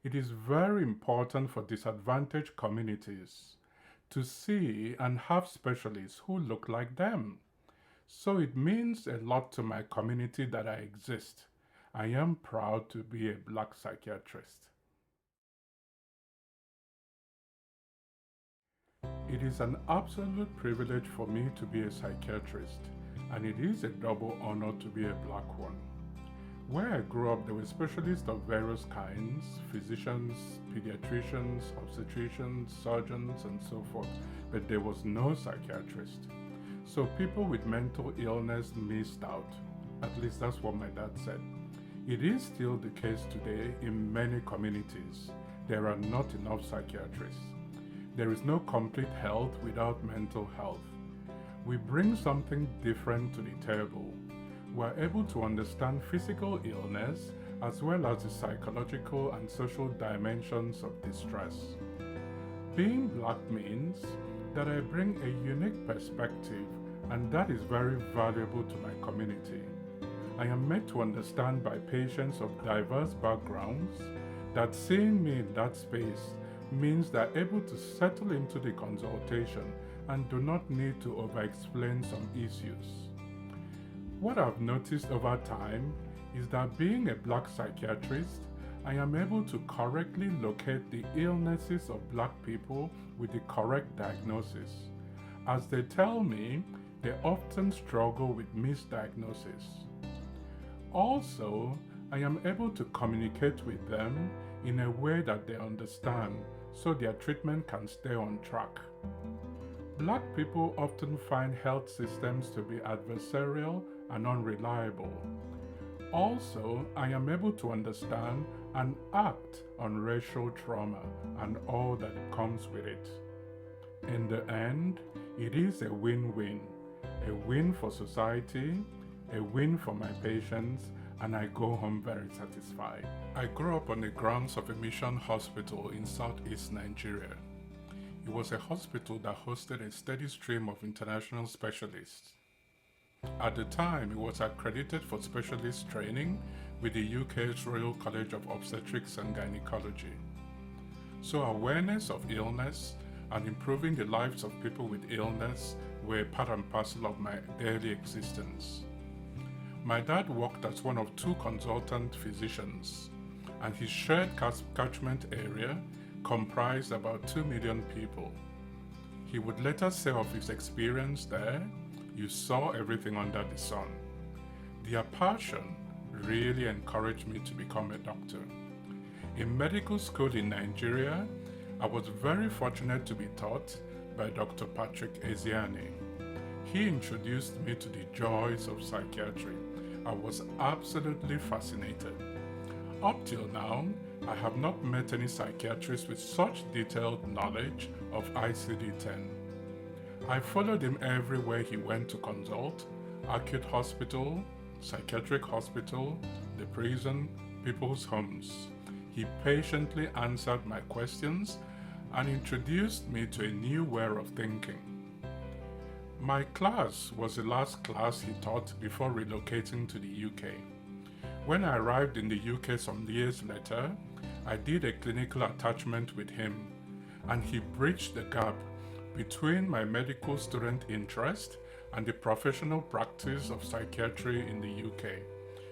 It is very important for disadvantaged communities to see and have specialists who look like them. So it means a lot to my community that I exist. I am proud to be a Black psychiatrist. It is an absolute privilege for me to be a psychiatrist, and it is a double honor to be a Black one. Where I grew up, there were specialists of various kinds, physicians, pediatricians, obstetricians, surgeons, and so forth, but there was no psychiatrist. So people with mental illness missed out. At least that's what my dad said. It is still the case today in many communities. There are not enough psychiatrists. There is no complete health without mental health. We bring something different to the table. We are able to understand physical illness as well as the psychological and social dimensions of distress. Being Black means that I bring a unique perspective, and that is very valuable to my community. I am made to understand by patients of diverse backgrounds that seeing me in that space means they're able to settle into the consultation and do not need to over-explain some issues. What I've noticed over time is that being a Black psychiatrist, I am able to correctly locate the illnesses of Black people with the correct diagnosis. As they tell me, they often struggle with misdiagnosis. Also, I am able to communicate with them in a way that they understand so their treatment can stay on track. Black people often find health systems to be adversarial and unreliable. Also, I am able to understand and act on racial trauma and all that comes with it. In the end, it is a win-win. A win for society, a win for my patients, and I go home very satisfied. I grew up on the grounds of a mission hospital in southeast Nigeria. It was a hospital that hosted a steady stream of international specialists. At the time, it was accredited for specialist training with the UK's Royal College of Obstetrics and Gynecology. So awareness of illness and improving the lives of people with illness were part and parcel of my daily existence. My dad worked as one of 2 consultant physicians, and his shared catchment area comprised about 2 million people. He would later say of his experience there, "You saw everything under the sun." Their passion really encouraged me to become a doctor. In medical school in Nigeria, I was very fortunate to be taught by Dr. Patrick Eziani. He introduced me to the joys of psychiatry. I was absolutely fascinated. Up till now, I have not met any psychiatrist with such detailed knowledge of ICD-10. I followed him everywhere he went to consult: acute hospital, psychiatric hospital, the prison, people's homes. He patiently answered my questions and introduced me to a new way of thinking. My class was the last class he taught before relocating to the UK. When I arrived in the UK some years later, I did a clinical attachment with him, and he bridged the gap between my medical student interest and the professional practice of psychiatry in the UK.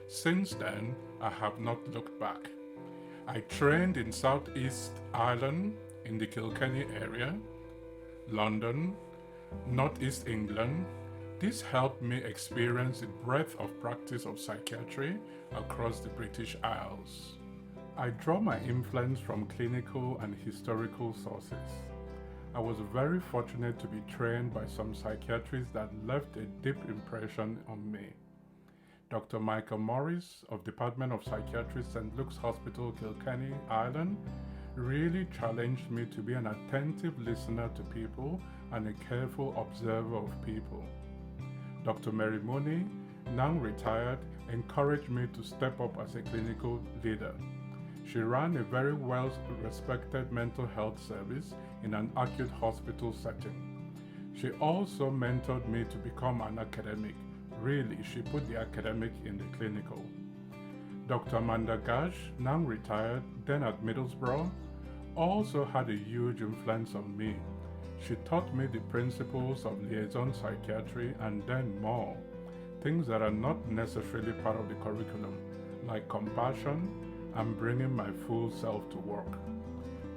Since then, I have not looked back. I trained in Southeast Ireland in the Kilkenny area, London, Northeast England. This helped me experience the breadth of practice of psychiatry across the British Isles. I draw my influence from clinical and historical sources. I was very fortunate to be trained by some psychiatrists that left a deep impression on me. Dr. Michael Morris of Department of Psychiatry, St. Luke's Hospital, Kilkenny, Ireland, really challenged me to be an attentive listener to people and a careful observer of people. Dr. Mary Mooney, now retired, encouraged me to step up as a clinical leader. She ran a very well-respected mental health service in an acute hospital setting. She also mentored me to become an academic. Really, she put the academic in the clinical. Dr. Amanda Gash, now retired, then at Middlesbrough, also had a huge influence on me. She taught me the principles of liaison psychiatry and then more, things that are not necessarily part of the curriculum, like compassion and bringing my full self to work.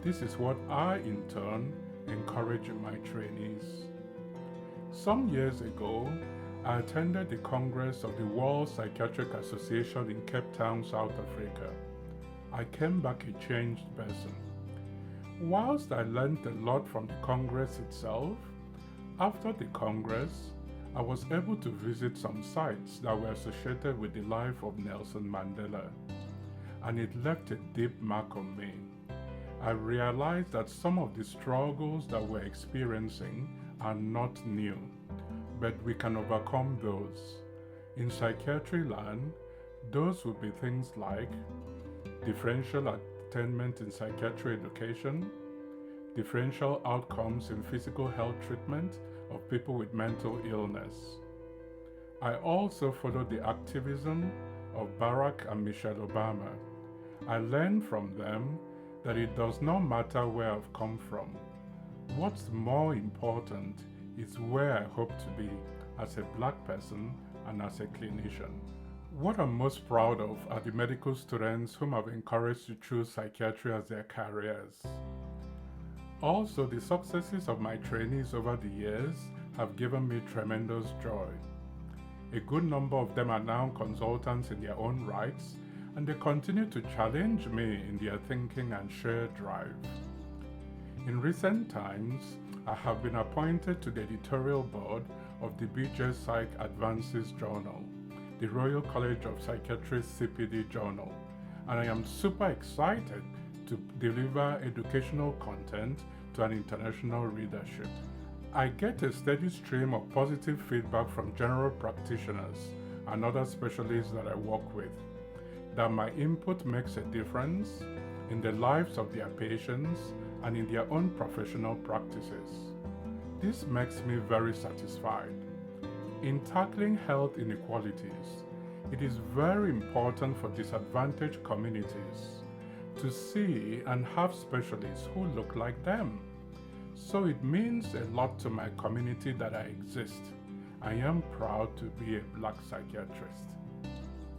This is what I, in turn, encourage in my trainees. Some years ago, I attended the Congress of the World Psychiatric Association in Cape Town, South Africa. I came back a changed person. Whilst I learned a lot from the Congress itself, after the Congress, I was able to visit some sites that were associated with the life of Nelson Mandela, and it left a deep mark on me. I realized that some of the struggles that we're experiencing are not new, but we can overcome those. In psychiatry land, those would be things like differential attainment in psychiatry education, differential outcomes in physical health treatment of people with mental illness. I also followed the activism of Barack and Michelle Obama. I learned from them that it does not matter where I've come from. What's more important is where I hope to be as a Black person and as a clinician. What I'm most proud of are the medical students whom I've encouraged to choose psychiatry as their careers. Also, the successes of my trainees over the years have given me tremendous joy. A good number of them are now consultants in their own rights, and they continue to challenge me in their thinking and shared drive. In recent times, I have been appointed to the editorial board of the BJ Psych Advances Journal, the Royal College of Psychiatrists CPD journal, and I am super excited to deliver educational content to an international readership. I get a steady stream of positive feedback from general practitioners and other specialists that I work with, that my input makes a difference in the lives of their patients and in their own professional practices. This makes me very satisfied. In tackling health inequalities, it is very important for disadvantaged communities to see and have specialists who look like them. So it means a lot to my community that I exist. I am proud to be a Black psychiatrist.